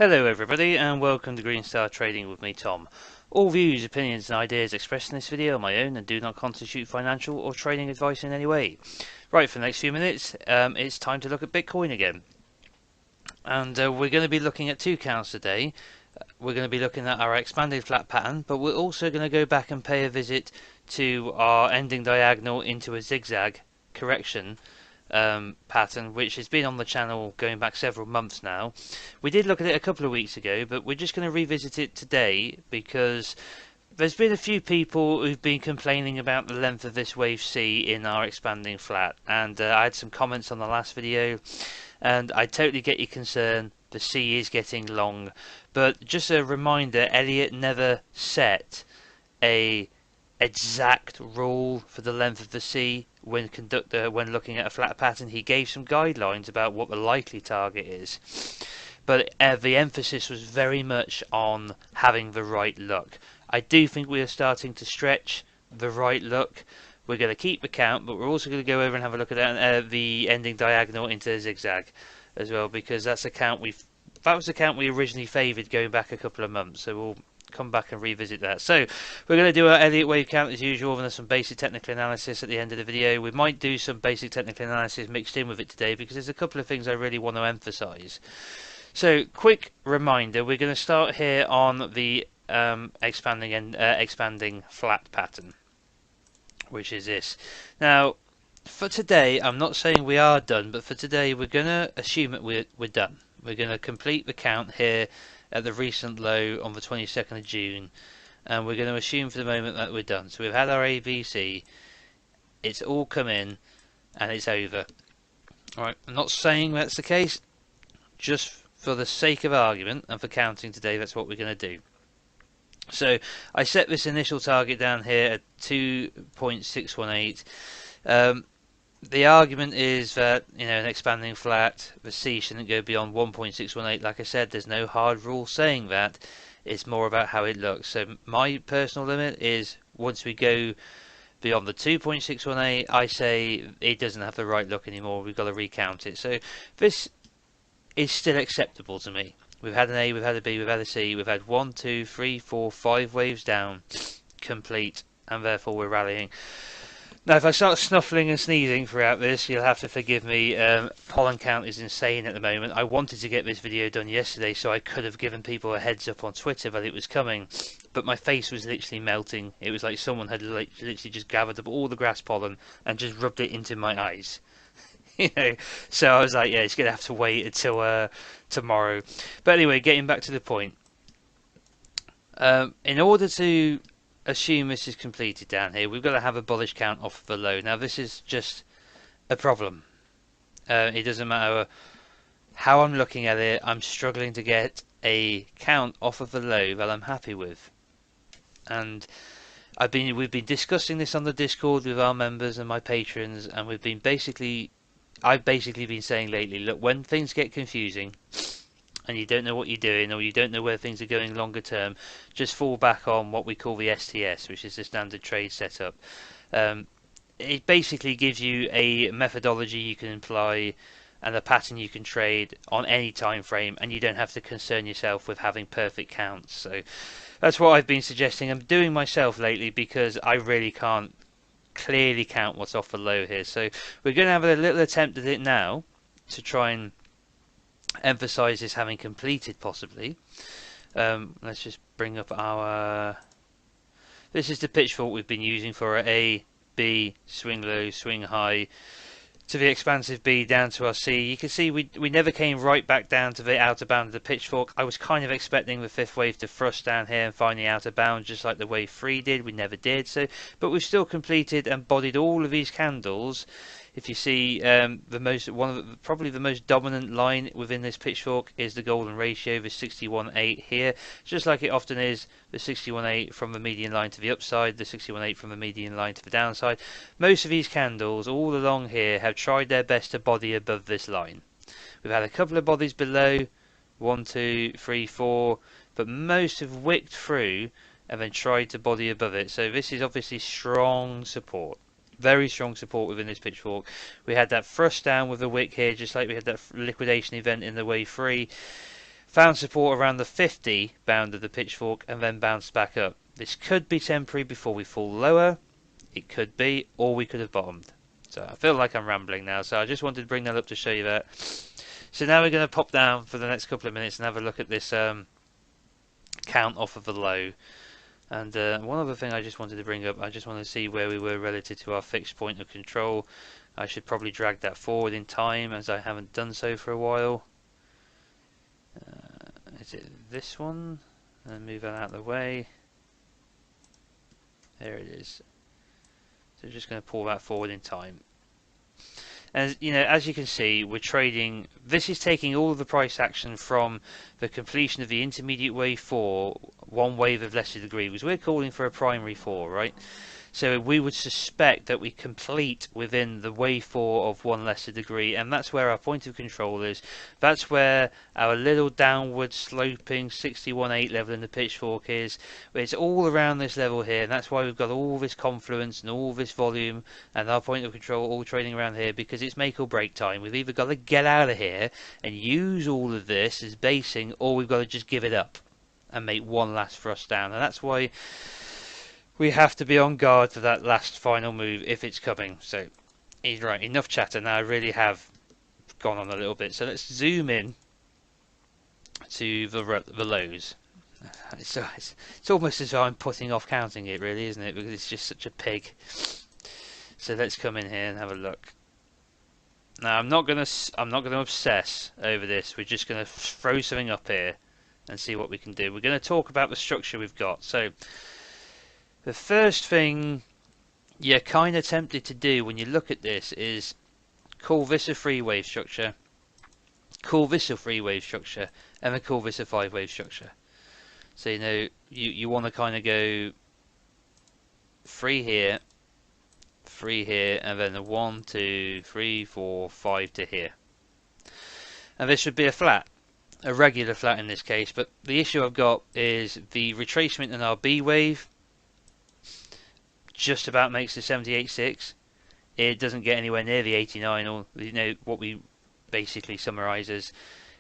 Hello everybody and welcome to Green Star Trading with me, Tom. All views, opinions and ideas expressed in this video are my own and do not constitute financial or trading advice in any way. Right, for the next few minutes, it's time to look at Bitcoin again. And we're going to be looking at two counts today. We're going to be looking at our expanded flat pattern, but we're also going to go back and pay a visit to our ending diagonal into a zigzag correction pattern, which has been on the channel going back several months now. We did look at it a couple of weeks ago, but we're just going to revisit it today because there's been a few people who've been complaining about the length of this wave C in our expanding flat, and I had some comments on the last video, and I totally get your concern. The C is getting long, but just a reminder, Elliott never set a exact rule for the length of the C when looking at a flat pattern. He gave some guidelines about what the likely target is, but the emphasis was very much on having the right look. I do think we are starting to stretch the right look. We're going to keep the count, but we're also going to go over and have a look at the ending diagonal into a zigzag as well, because that was the count we originally favoured going back a couple of months, so we'll come back and revisit that. So we're going to do our Elliott wave count as usual, and there's some basic technical analysis at the end of the video. We might do some basic technical analysis mixed in with it today because there's a couple of things I really want to emphasize. So quick reminder, we're going to start here on the expanding flat pattern, which is this. Now for today, I'm not saying we are done, but for today we're going to assume that we're done. We're going to complete the count here at the recent low on the 22nd of June, and we're going to assume for the moment that we're done. So we've had our ABC, it's all come in and it's over. Alright, I'm not saying that's the case, just for the sake of argument and for counting today, that's what we're going to do. So I set this initial target down here at 2.618. The argument is that, an expanding flat, the C shouldn't go beyond 1.618. Like I said, there's no hard rule saying that. It's more about how it looks. So my personal limit is once we go beyond the 2.618, I say it doesn't have the right look anymore. We've got to recount it. So this is still acceptable to me. We've had an A, we've had a B, we've had a C. We've had 1, 2, 3, 4, 5 waves down, complete, and therefore we're rallying. Now, if I start snuffling and sneezing throughout this, you'll have to forgive me. Pollen count is insane at the moment. I wanted to get this video done yesterday so I could have given people a heads up on Twitter that it was coming, but my face was literally melting. It was like someone had literally just gathered up all the grass pollen and just rubbed it into my eyes. So I was like, yeah, it's going to have to wait until tomorrow. But anyway, getting back to the point. In order to assume this is completed down here, we've got to have a bullish count off of the low. Now this is just a problem. It doesn't matter how I'm looking at it, I'm struggling to get a count off of the low that I'm happy with. And we've been discussing this on the Discord with our members and my patrons, and I've basically been saying lately, look, when things get confusing and you don't know what you're doing, or you don't know where things are going longer term, just fall back on what we call the STS, which is the standard trade setup. It basically gives you a methodology you can apply and a pattern you can trade on any time frame, and you don't have to concern yourself with having perfect counts. So that's what I've been suggesting. I'm doing myself lately because I really can't clearly count what's off the low here. So we're going to have a little attempt at it now to try and emphasize this having completed possibly. Let's just bring up this is the pitchfork we've been using for our A, B, swing low, swing high, to the expansive B down to our C. You can see we never came right back down to the outer bound of the pitchfork. I was kind of expecting the fifth wave to thrust down here and find the outer bound just like the wave 3 did. We never did. But we've still completed and bodied all of these candles. If you see, probably the most dominant line within this pitchfork is the golden ratio, the 61.8 here, just like it often is, the 61.8 from the median line to the upside, the 61.8 from the median line to the downside. Most of these candles all along here have tried their best to body above this line. We've had a couple of bodies below, 1, 2, 3, 4, but most have wicked through and then tried to body above it. So this is obviously strong support. Very strong support within this pitchfork. We had that thrust down with the wick here, just like we had that liquidation event in the wave 3. found support around the 50 bound of the pitchfork, and then bounced back up. This could be temporary before we fall lower. It could be, or we could have bottomed. So I feel like I'm rambling now, so I just wanted to bring that up to show you that. So now we're going to pop down for the next couple of minutes and have a look at this count off of the low. And one other thing I just wanted to bring up, I just want to see where we were relative to our fixed point of control. I should probably drag that forward in time, as I haven't done so for a while. Is it this one? And move that out of the way. There it is. So just going to pull that forward in time. And you know, as you can see, we're trading. This is taking all of the price action from the completion of the intermediate wave 4, one wave of lesser degree, because we're calling for a primary 4, right? So we would suspect that we complete within the wave 4 of one lesser degree, and that's where our point of control is. That's where our little downward sloping 61.8 level in the pitchfork is. It's all around this level here, and that's why we've got all this confluence and all this volume and our point of control all trading around here, because it's make or break time. We've either got to get out of here and use all of this as basing, or we've got to just give it up and make one last thrust down. And that's why we have to be on guard for that last final move if it's coming. So he's right, enough chatter now. I really have gone on a little bit. So let's zoom in to the lows. It's almost as though I'm putting off counting it, really, isn't it? Because it's just such a pig. So let's come in here and have a look. Now I'm not gonna obsess over this. We're just gonna throw something up here and see what we can do. We're gonna talk about the structure we've got. So the first thing you're kind of tempted to do when you look at this is call this a 3-wave structure, call this a 3-wave structure, and then call this a 5-wave structure. So you know, you want to kind of go 3 here, 3 here, and then a 1, 2, 3, 4, 5 to here. And this should be a flat, a regular flat in this case, but the issue I've got is the retracement in our B wave just about makes the 78.6. It doesn't get anywhere near the 89, or you know what we basically summarise as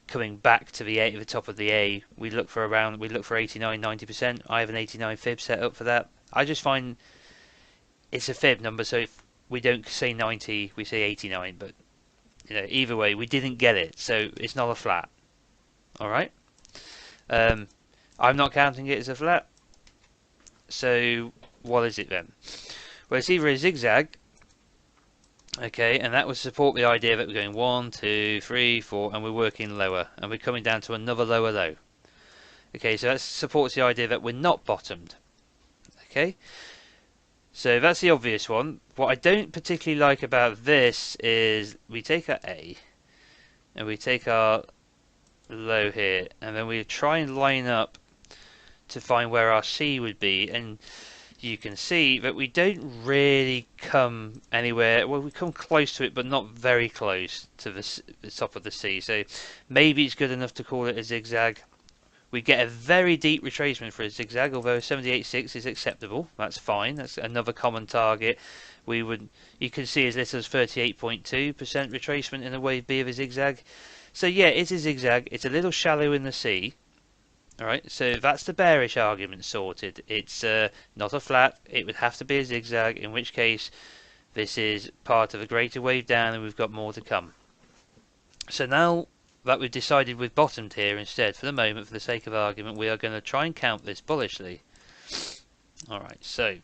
coming back to the top of the A. We look for 89, 90%. I have an 89 fib set up for that. I just find it's a fib number, so if we don't say 90, we say 89. But you know, either way, we didn't get it, so it's not a flat. All right. I'm not counting it as a flat. So what is it then? Well, it's either a zigzag, okay, and that would support the idea that we're going 1, 2, 3, 4, and we're working lower, and we're coming down to another lower low. Okay, so that supports the idea that we're not bottomed. Okay, so that's the obvious one. What I don't particularly like about this is we take our A, and we take our low here, and then we try and line up to find where our C would be, and you can see that we don't really come anywhere. Well, we come close to it, but not very close to the top of the C. So maybe it's good enough to call it a zigzag. We get a very deep retracement for a zigzag, although 78.6 is acceptable. That's fine. That's another common target. You can see as little as 38.2% retracement in a wave B of a zigzag. So yeah, it's a zigzag. It's a little shallow in the C. Alright, so that's the bearish argument sorted. It's not a flat, it would have to be a zigzag, in which case this is part of a greater wave down and we've got more to come. So now that we've decided we've bottomed here instead, for the moment, for the sake of argument, we are going to try and count this bullishly. Alright, so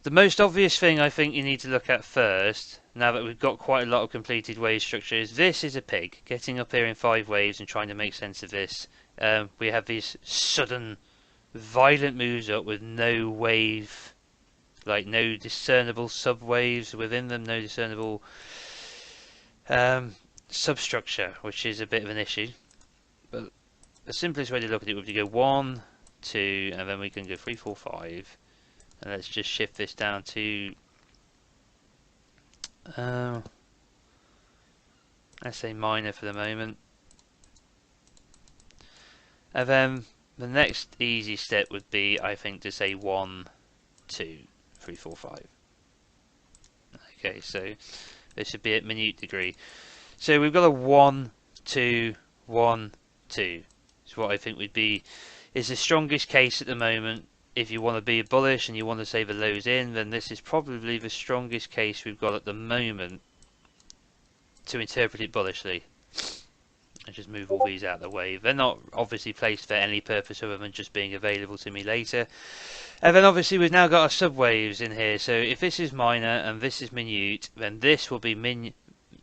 the most obvious thing I think you need to look at first, now that we've got quite a lot of completed wave structure, is this is a pig, getting up here in 5 waves and trying to make sense of this. We have these sudden, violent moves up with no wave, like no discernible subwaves within them, no discernible substructure, which is a bit of an issue. But the simplest way to look at it would be to go 1, 2, and then we can go 3, 4, 5. And let's just shift this down to, let's say minor for the moment. And then the next easy step would be, I think, to say 1, 2, 3, 4, 5. Okay, so this should be at minute degree. So we've got a 1, 2, 1, 2 is what I think would be is the strongest case at the moment. If you want to be bullish and you want to say the lows in, then this is probably the strongest case we've got at the moment to interpret it bullishly. And just move all these out of the way. They're not obviously placed for any purpose other than just being available to me later. And then obviously we've now got our subwaves in here. So if this is minor and this is minute, then this will be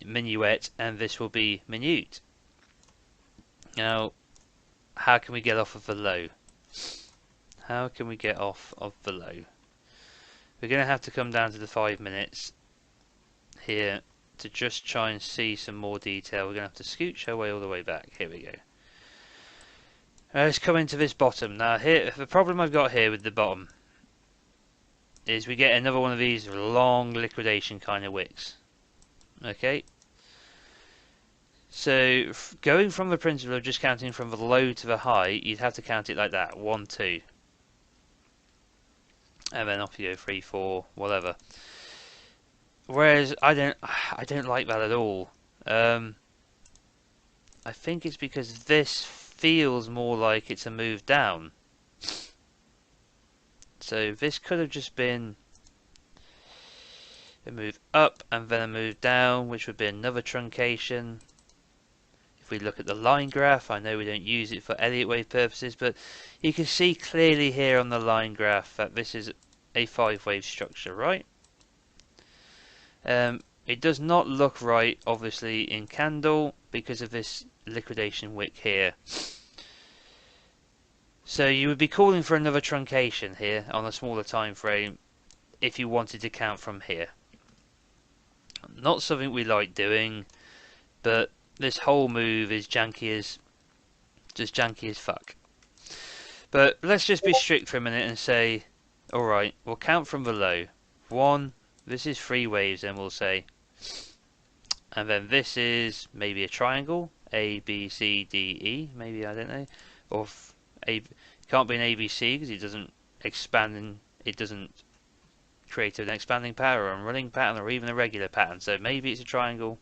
minuet and this will be minute. Now, how can we get off of the low? How can we get off of the low? We're going to have to come down to the 5 minutes here to just try and see some more detail. We're going to have to scooch our way all the way back. Here we go. Let's come into this bottom. Now here, the problem I've got here with the bottom is we get another one of these long liquidation kind of wicks. Okay. So going from the principle of just counting from the low to the high, you'd have to count it like that. 1, 2. And then off you go, 3, 4, whatever. Whereas I don't like that at all. I think it's because this feels more like it's a move down. So this could have just been a move up and then a move down, which would be another truncation. If we look at the line graph, I know we don't use it for Elliott wave purposes, but you can see clearly here on the line graph that this is a 5-wave structure, right? It does not look right, obviously, in candle because of this liquidation wick here. So you would be calling for another truncation here on a smaller time frame if you wanted to count from here. Not something we like doing, but this whole move is janky as fuck. But let's just be strict for a minute and say, alright, we'll count from the low. 1, this is 3 waves, then we'll say. And then this is maybe a triangle, A, B, C, D, E, maybe, I don't know. Or it can't be an ABC because it doesn't expand and it doesn't create an expanding pattern or a running pattern or even a regular pattern. So maybe it's a triangle.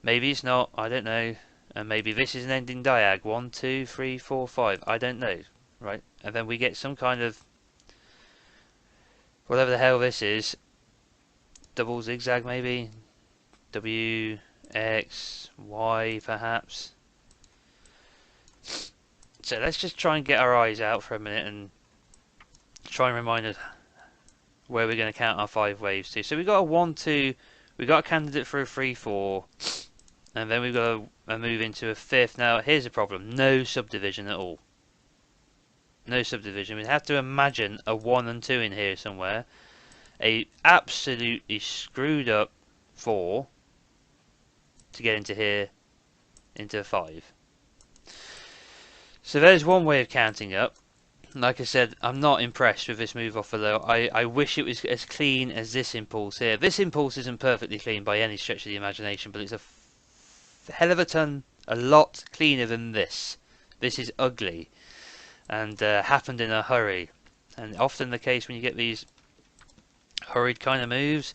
Maybe it's not, I don't know. And maybe this is an ending diag. 1, 2, 3, 4, 5. I don't know. Right? And then we get some kind of whatever the hell this is. Double zigzag maybe. W, X, Y perhaps. So let's just try and get our eyes out for a minute and try and remind us where we're going to count our 5 waves to. So we've got a 1, 2, we've got a candidate for a 3, 4. And then we've got a move into a 5th. Now, here's the problem. No subdivision at all. No subdivision. We'd have to imagine a 1 and 2 in here somewhere. A absolutely screwed up 4 to get into here, into a 5. So there's one way of counting up. Like I said, I'm not impressed with this move off the low. I wish it was as clean as this impulse here. This impulse isn't perfectly clean by any stretch of the imagination, but it's a hell of a lot cleaner than this. This is ugly and happened in a hurry. And often the case when you get these hurried kind of moves,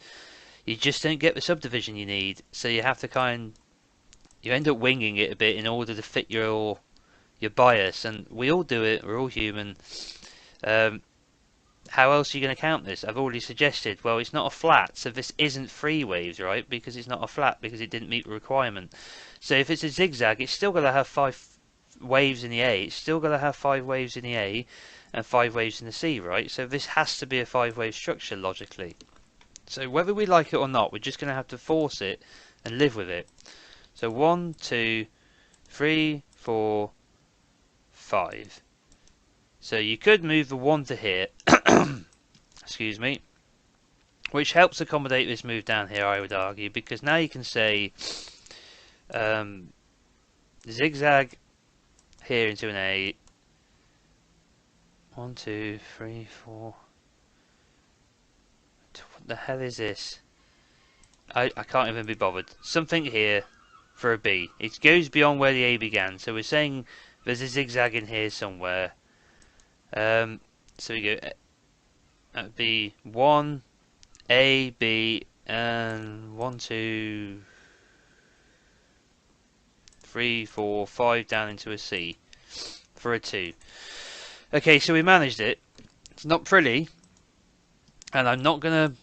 you just don't get the subdivision you need. So you have to you end up winging it a bit in order to fit your bias, and we all do it. We're all human. How else are you going to count this? I've already suggested, well, it's not a flat, so this isn't 3 waves, right? Because it's not a flat, because it didn't meet the requirement. So if it's a zigzag, it's still got to have 5 waves in the A. It's still got to have 5 waves in the A and 5 waves in the C, right? So this has to be a 5-wave structure, logically. So whether we like it or not, we're just going to have to force it and live with it. So 1, 2, 3, 4, 5. So you could move the 1 to here, excuse me, which helps accommodate this move down here, I would argue, because now you can say zigzag here into an A. 1, 2, 3, 4. What the hell is this? I can't even be bothered. Something here for a B. It goes beyond where the A began, so we're saying there's a zigzag in here somewhere. So we go, that would be 1, A, B, and 1, 2, 3, 4, 5 down into a C for a 2. Okay, so we managed it. It's not pretty, and I'm not going to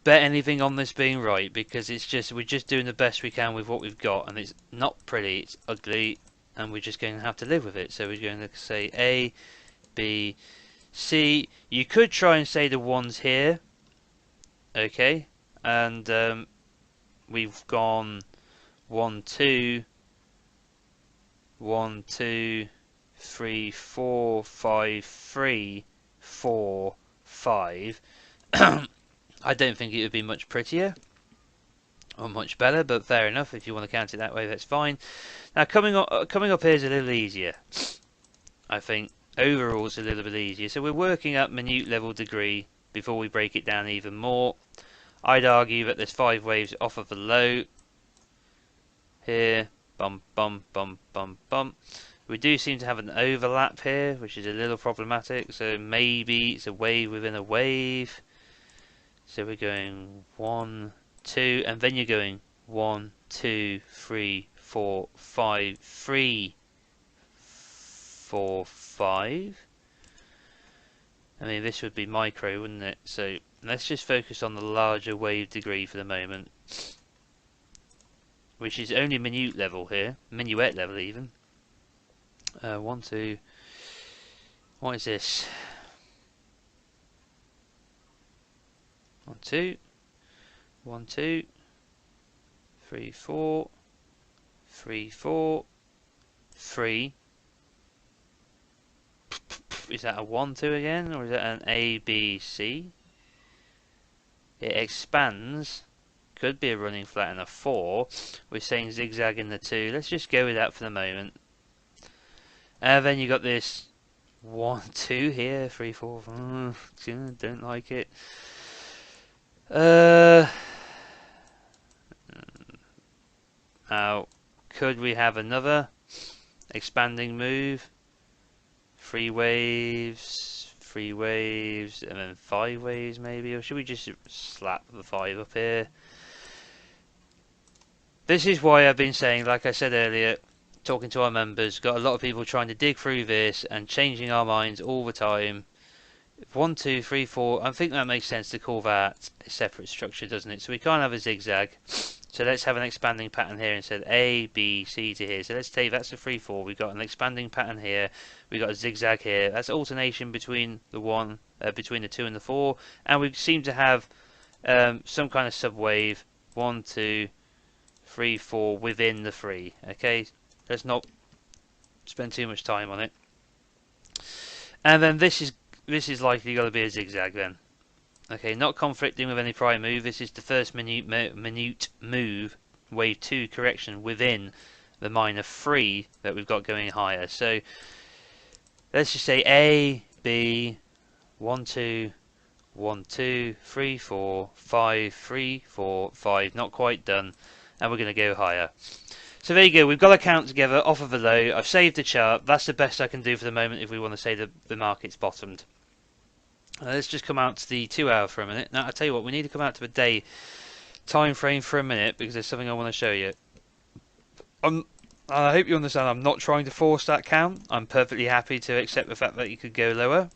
bet anything on this being right, because we're just doing the best we can with what we've got, and it's not pretty, it's ugly, and we're just going to have to live with it. So we're going to say A, B, C. You could try and say the ones here, okay, and we've gone 1, 2, 1, 2, 3, 4, 5, 3, 4, 5. I don't think it would be much prettier or much better, but fair enough. If you want to count it that way, that's fine. Now coming up here is a little easier. I think overall it's a little bit easier. So we're working up minute level degree before we break it down even more. I'd argue that there's 5 waves off of the low here. Bum bum bum bum bum. We do seem to have an overlap here, which is a little problematic. So maybe it's a wave within a wave. So we're going 1, 2, and then you're going 1, 2, 3, 4, 5, 3, 4, 5. I mean, this would be micro, wouldn't it? So let's just focus on the larger wave degree for the moment, which is only minute level here, minuet level even. 1, 2. What is this? 1, 2, 1, 2, 3, 4, 3, 4, 3. Is that a 1, 2 again, or is that an A, B, C? It expands. Could be a running flat and a 4. We're saying zigzag in the 2. Let's just go with that for the moment. And then you got this 1, 2 here, 3, 4. Don't like it. Now, could we have another expanding move? 3 waves, 3 waves, and then 5 waves maybe? Or should we just slap the 5 up here? This is why I've been saying, like I said earlier, talking to our members, got a lot of people trying to dig through this and changing our minds all the time. 1, 2, 3, 4. I think that makes sense to call that a separate structure, doesn't it? So we can't have a zigzag. So let's have an expanding pattern here instead. A, B, C to here. So let's take that's a 3, 4. We've got an expanding pattern here. We've got a zigzag here. That's alternation between the between the 2 and the 4. And we seem to have some kind of subwave. 1, 2, 3, 4 within the 3. Okay, let's not spend too much time on it. And then this is likely going to be a zigzag then. Okay, not conflicting with any prior move. This is the first minute move, wave 2 correction within the minor 3 that we've got going higher. So let's just say A, B, 1, 2, 1, 2, 3, 4, 5, 3, 4, 5. Not quite done, and we're going to go higher. So there you go. We've got a count together off of the low. I've saved the chart. That's the best I can do for the moment if we want to say the market's bottomed. Let's just come out to the 2 hour for a minute. Now, I tell you what, we need to come out to the day time frame for a minute because there's something I want to show you. I hope you understand I'm not trying to force that count. I'm perfectly happy to accept the fact that you could go lower.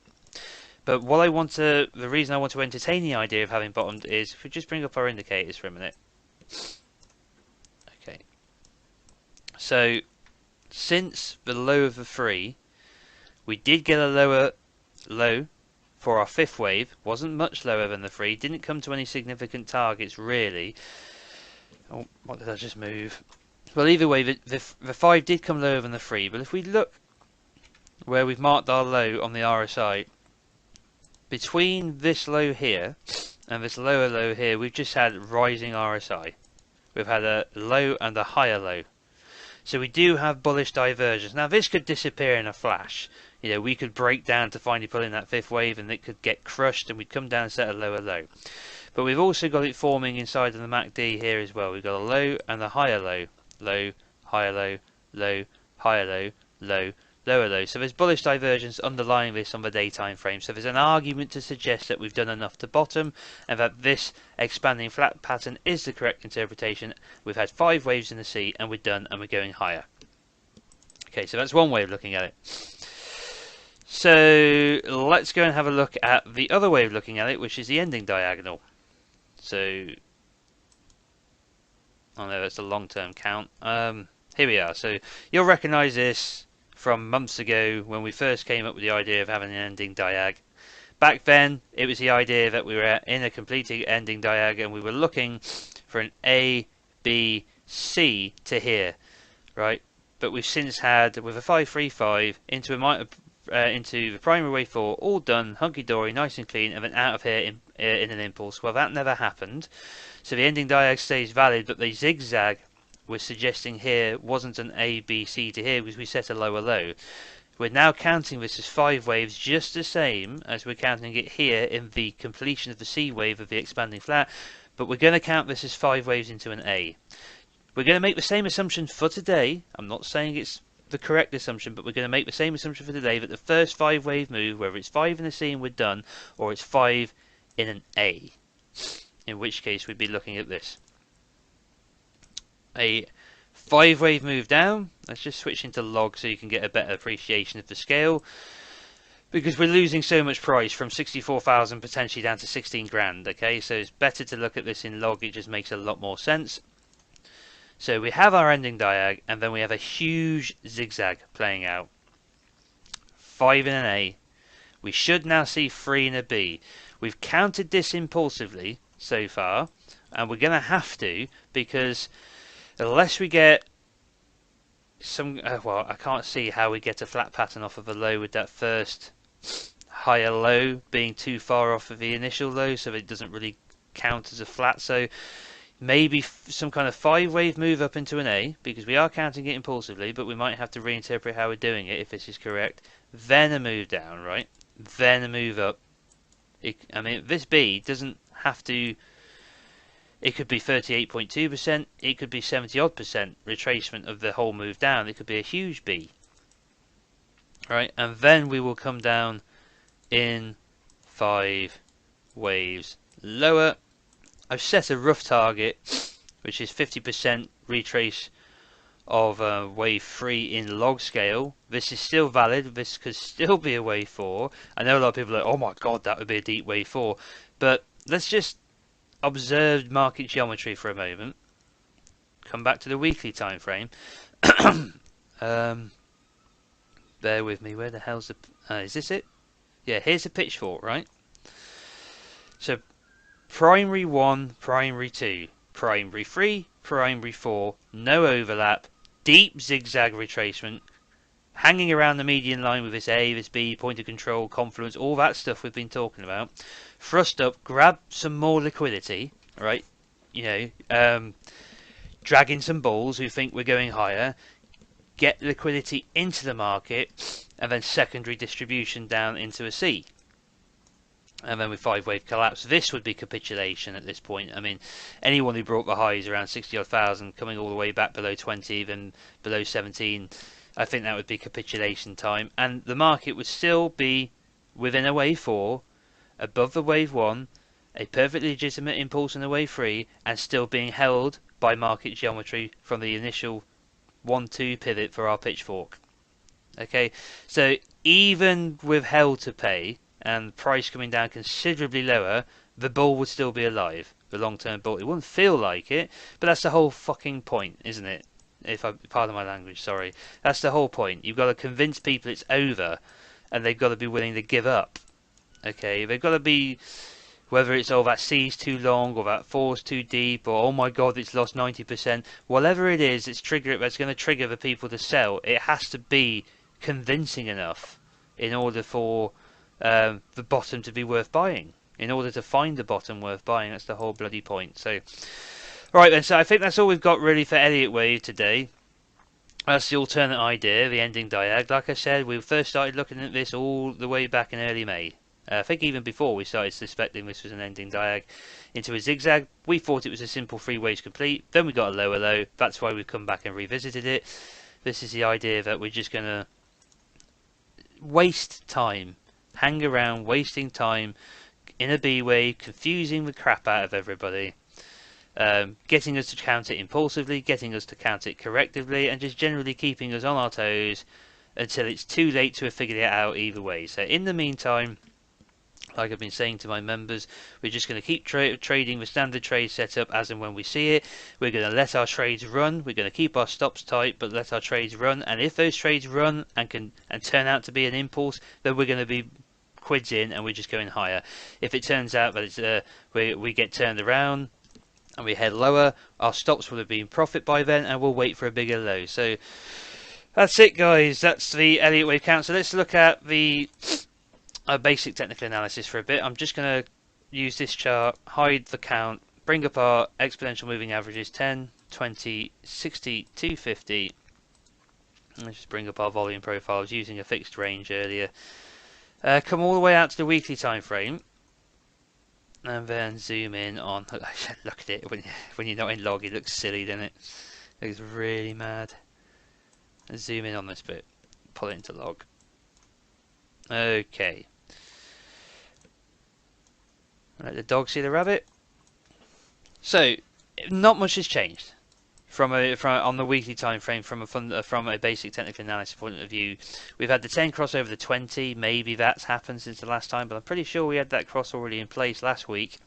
But the reason I want to entertain the idea of having bottomed is if we just bring up our indicators for a minute. Okay. So, since the low of the 3, we did get a lower low for our 5th wave. Wasn't much lower than the 3. Didn't come to any significant targets really. Oh, what did I just move? Well, either way, the 5 did come lower than the 3. But if we look where we've marked our low on the RSI, between this low here and this lower low here, we've just had rising RSI. We've had a low and a higher low. So we do have bullish divergence. Now this could disappear in a flash. You know, we could break down to finally pull in that 5th wave and it could get crushed and we'd come down and set a lower low. But we've also got it forming inside of the MACD here as well. We've got a low and a higher low. Low, higher low, low, higher low, low, lower low. So there's bullish divergence underlying this on the day time frame. So there's an argument to suggest that we've done enough to bottom and that this expanding flat pattern is the correct interpretation. We've had 5 waves in the sea and we're done and we're going higher. Okay, so that's one way of looking at it. So let's go and have a look at the other way of looking at it, which is the ending diagonal. So, oh no, that's a long-term count. Here we are. So you'll recognise this from months ago when we first came up with the idea of having an ending diag. Back then, it was the idea that we were in a completing ending diag and we were looking for an A, B, C to here, right? But we've since had, with a 535, into the primary wave 4, all done, hunky-dory, nice and clean, and then out of here in an impulse. Well, that never happened. So the ending diag stays valid, but the zigzag we're suggesting here wasn't an A, B, C to here because we set a lower low. We're now counting this as 5 waves, just the same as we're counting it here in the completion of the C wave of the expanding flat, but we're going to count this as 5 waves into an A. We're going to make the same assumption for today. I'm not saying it's the correct assumption, but we're going to make the same assumption for today that the first 5 wave move, whether it's 5 in a C and we're done, or it's 5 in an A. In which case we'd be looking at this. A 5 wave move down. Let's just switch into log so you can get a better appreciation of the scale. Because we're losing so much price from 64,000 potentially down to 16 grand. Okay, so it's better to look at this in log. It just makes a lot more sense. So we have our ending diag, and then we have a huge zigzag playing out. 5 in an A. We should now see 3 in a B. We've counted this impulsively so far, and we're going to have to, because unless we get some, well, I can't see how we get a flat pattern off of a low with that first higher low being too far off of the initial low, so it doesn't really count as a flat. So maybe some kind of 5 wave move up into an A, because we are counting it impulsively, but we might have to reinterpret how we're doing it if this is correct. Then a move down, right? Then a move up. I mean, this B doesn't have to. It could be 38.2%, it could be 70 odd percent retracement of the whole move down. It could be a huge B. Right, and then we will come down in 5 waves lower. I've set a rough target, which is 50% retrace of wave 3 in log scale. This is still valid. This could still be a wave 4. I know a lot of people are like, oh my god, that would be a deep wave 4. But let's just observe market geometry for a moment. Come back to the weekly time frame. Bear with me. Where the hell's the... is this it? Yeah, here's the pitchfork, right? So, primary 1, primary 2, primary 3, primary 4, no overlap, deep zigzag retracement, hanging around the median line with this A, this B, point of control, confluence, all that stuff we've been talking about. Thrust up, grab some more liquidity, right? You know, dragging some bulls who think we're going higher, get liquidity into the market, and then secondary distribution down into a C. And then with 5 wave collapse, this would be capitulation at this point. I mean, anyone who brought the highs around 60 odd thousand, coming all the way back below 20, then below 17, I think that would be capitulation time. And the market would still be within a wave 4, above the wave 1, a perfectly legitimate impulse in the wave 3, and still being held by market geometry from the initial 1-2 pivot for our pitchfork. Okay, so even with hell to pay and price coming down considerably lower, the bull would still be alive. The long-term bull. It wouldn't feel like it, but that's the whole fucking point, isn't it? If I pardon my language, sorry. That's the whole point. You've got to convince people it's over, and they've got to be willing to give up. Okay, they've got to be, whether it's, oh, that C's too long, or that 4's too deep, or oh my god, it's lost 90%. Whatever it is, that's going to trigger the people to sell. It has to be convincing enough in order for the bottom to be worth buying. In order to find the bottom worth buying, that's the whole bloody point. So, right then, so I think that's all we've got really for Elliott Wave today. That's the alternate idea, the ending diag. Like I said, we first started looking at this all the way back in early May. I think even before we started suspecting this was an ending diag into a zigzag, we thought it was a simple 3 waves complete. Then we got a lower low. That's why we've come back and revisited it. This is the idea that we're just going to waste time, hang around wasting time in a B wave, confusing the crap out of everybody. getting us to count it impulsively, getting us to count it correctively, and just generally keeping us on our toes until it's too late to have figured it out either way. So in the meantime, like I've been saying to my members, we're just going to keep trading the standard trade setup as and when we see it. We're going to let our trades run. We're going to keep our stops tight, but let our trades run. And if those trades run and turn out to be an impulse, then we're going to be quids in and we're just going higher. If it turns out that it's we get turned around and we head lower, our stops will have been profit by then, and we'll wait for a bigger low. So that's it, guys. That's the Elliott wave count. So let's look at the basic technical analysis for a bit. I'm just going to use this chart, hide the count, bring up our exponential moving averages 10, 20, 60, 250. Let's just bring up our volume profiles using a fixed range earlier. Come all the way out to the weekly time frame, and then zoom in on. Look at it when you're not in log. It looks silly, doesn't it? It looks really mad. Let's zoom in on this bit. Pull it into log. Okay. Let the dog see the rabbit. So, not much has changed from on the weekly time frame from a basic technical analysis point of view. We've had the 10 cross over the 20. Maybe that's happened since the last time, but I'm pretty sure we had that cross already in place last week.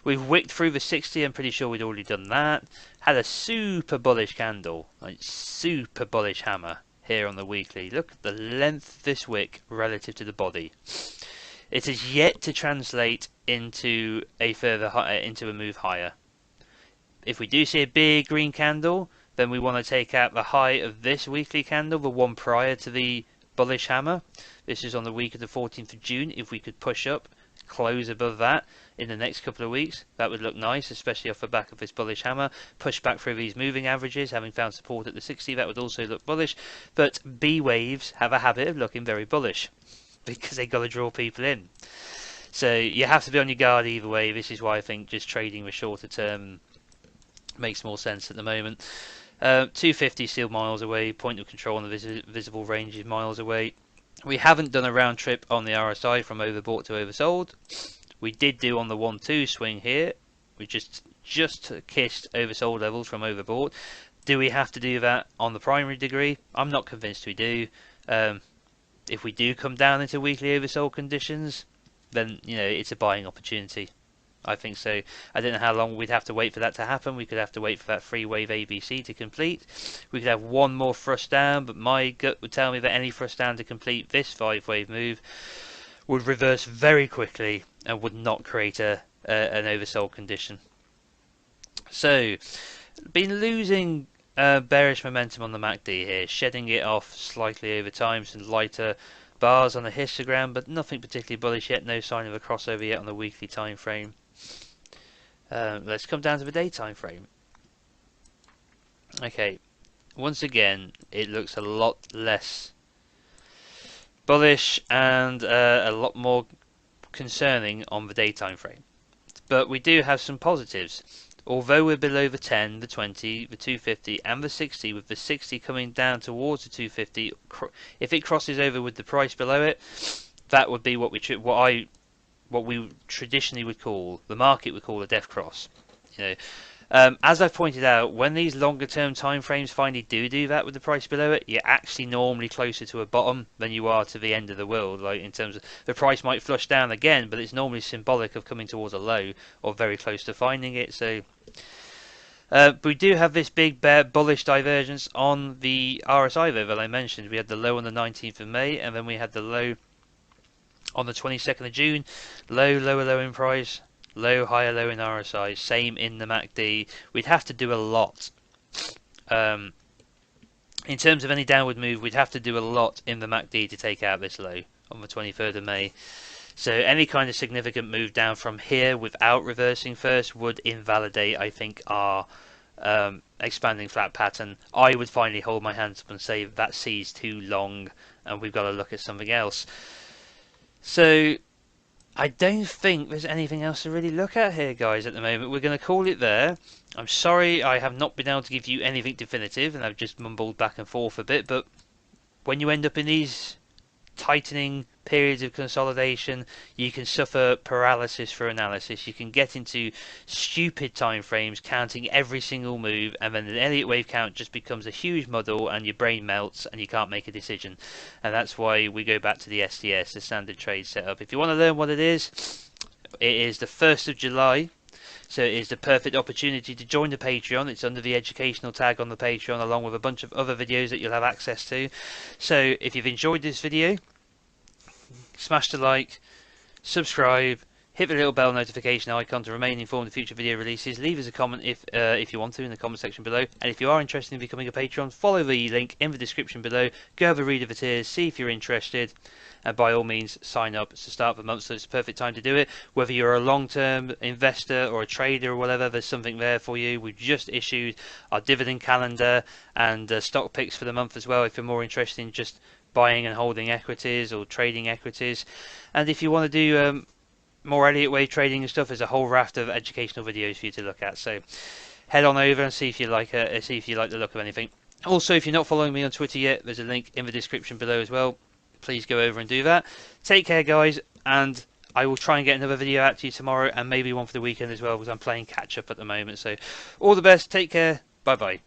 We've wicked through the 60. I'm pretty sure we'd already done that. Had a super bullish candle, like super bullish hammer here on the weekly. Look at the length of this wick relative to the body. It is yet to translate into a into a move higher. If we do see a big green candle, then we want to take out the high of this weekly candle, the one prior to the bullish hammer. This is on the week of the 14th of June. If we could push up, close above that in the next couple of weeks, that would look nice, especially off the back of this bullish hammer. Push back through these moving averages, having found support at the 60, that would also look bullish. But B waves have a habit of looking very bullish because they got to draw people in. So you have to be on your guard either way. This is why I think just trading with shorter term makes more sense at the moment. 250 still miles away. Point of control on the visible range is miles away. We haven't done a round trip on the RSI from overbought to oversold. We did do on the 1-2 swing here. We just kissed oversold levels from overbought. Do we have to do that on the primary degree? I'm not convinced we do. If we do come down into weekly oversold conditions, then it's a buying opportunity. I think so. I don't know how long we'd have to wait for that to happen. We could have to wait for that 3-wave ABC to complete. We could have one more thrust down, but my gut would tell me that any thrust down to complete this 5-wave move would reverse very quickly and would not create an oversold condition. So, been losing bearish momentum on the MACD here, shedding it off slightly over time, some lighter bars on the histogram, but nothing particularly bullish yet, no sign of a crossover yet on the weekly time frame. Let's come down to the day time frame. Okay, once again, it looks a lot less bullish and a lot more concerning on the day time frame. But we do have some positives. Although we're below the 10, the 20, the 250 and the 60, with the 60 coming down towards the 250, if it crosses over with the price below it, that would be what we traditionally would call, the market would call a death cross. As I've pointed out, when these longer term time frames finally do that with the price below it, you're actually normally closer to a bottom than you are to the end of the world. Like, in terms of the price might flush down again, but it's normally symbolic of coming towards a low or very close to finding it. So we do have this big bullish divergence on the RSI though that I mentioned. We had the low on the 19th of May, and then we had the low on the 22nd of June. Low, lower, low in price. Low, higher, low in RSI. Same in the MACD. We'd have to do a lot. In terms of any downward move, we'd have to do a lot in the MACD to take out this low on the 23rd of May. So any kind of significant move down from here without reversing first would invalidate, I think, our expanding flat pattern. I would finally hold my hands up and say that C's too long and we've got to look at something else. So I don't think there's anything else to really look at here, guys, at the moment. We're going to call it there. I'm sorry I have not been able to give you anything definitive, and I've just mumbled back and forth a bit, but when you end up in these tightening periods of consolidation. You can suffer paralysis for analysis. You can get into stupid time frames, counting every single move, and then the Elliott wave count just becomes a huge muddle, and your brain melts, and you can't make a decision. And that's why we go back to the STS, the standard trade setup. If you want to learn what it is the 1st of July. So it is the perfect opportunity to join the Patreon. It's under the educational tag on the Patreon, along with a bunch of other videos that you'll have access to. So if you've enjoyed this video, smash the like, subscribe, hit the little bell notification icon to remain informed of future video releases. Leave us a comment if you want to in the comment section below. And if you are interested in becoming a patron, follow the link in the description below. Go have a read of the tiers, see if you're interested. And by all means, sign up. It's the start of the month, so it's the perfect time to do it. Whether you're a long-term investor or a trader or whatever, there's something there for you. We've just issued our dividend calendar and stock picks for the month as well, if you're more interested in just buying and holding equities or trading equities. And if you want to do more Elliott wave trading and stuff, there's a whole raft of educational videos for you to look at. So head on over and see if you like the look of anything. Also, if you're not following me on Twitter yet, there's a link in the description below as well. Please go over and do that. Take care, guys, and I will try and get another video out to you tomorrow, and maybe one for the weekend as well, because I'm playing catch up at the moment. So all the best, take care, bye bye.